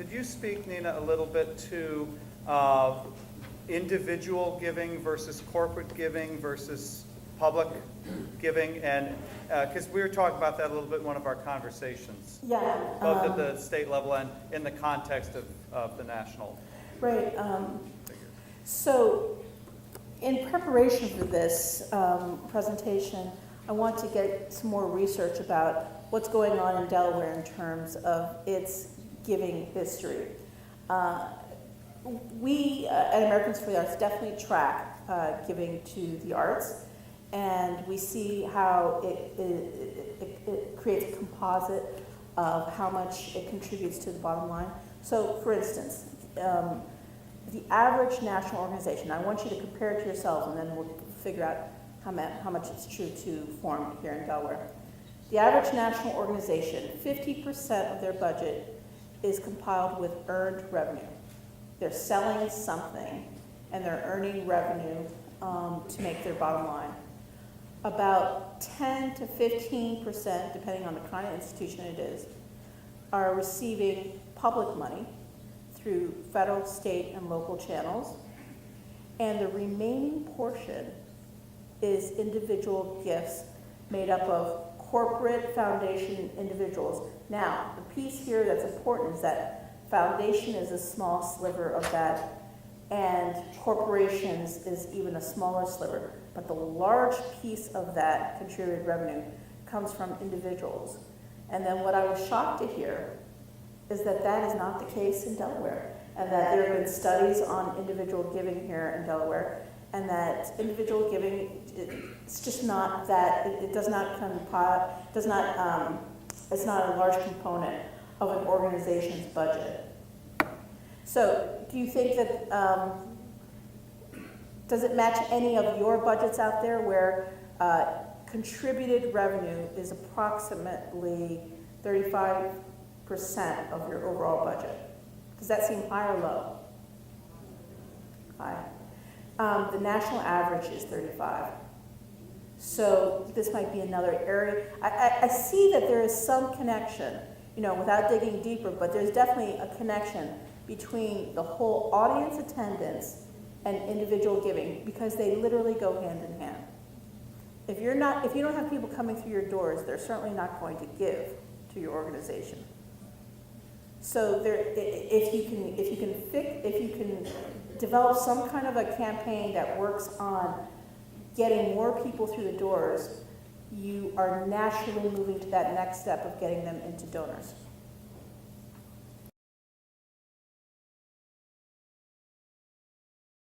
could you speak, Nina, a little bit to individual giving versus corporate giving versus public giving? And because we were talking about that a little bit in one of our conversations. Yeah. Both at the state level and in the context of the national. Right. So in preparation for this presentation, I want to get some more research about what's going on in Delaware in terms of its giving history. We at Americans for the Arts definitely track giving to the arts, and we see how it creates a composite of how much it contributes to the bottom line. So, for instance, the average national organization, I want you to compare it to yourselves, and then we'll figure out how much it's true to form here in Delaware. The average national organization, 50% of their budget is compiled with earned revenue. They're selling something, and they're earning revenue to make their bottom line. About 10 to 15%, depending on the kind of institution it is, are receiving public money through federal, state, and local channels. And the remaining portion is individual gifts made up of corporate foundation individuals. Now, the piece here that's important is that foundation is a small sliver of that, and corporations is even a smaller sliver. But the large piece of that contributed revenue comes from individuals. And then what I was shocked to hear is that that is not the case in Delaware, and that there have been studies on individual giving here in Delaware, and that individual giving, it's just not that, it does not compile, it's not a large component of an organization's budget. So do you think that, does it match any of your budgets out there where contributed revenue is approximately 35% of your overall budget? Does that seem high or low? High. The national average is 35. So this might be another area. I see that there is some connection, you know, without digging deeper, but there's definitely a connection between the whole audience attendance and individual giving, because they literally go hand in hand. If you don't have people coming through your doors, they're certainly not going to give to your organization. So if you can develop some kind of a campaign that works on getting more people through the doors, you are naturally moving to that next step of getting them into donors.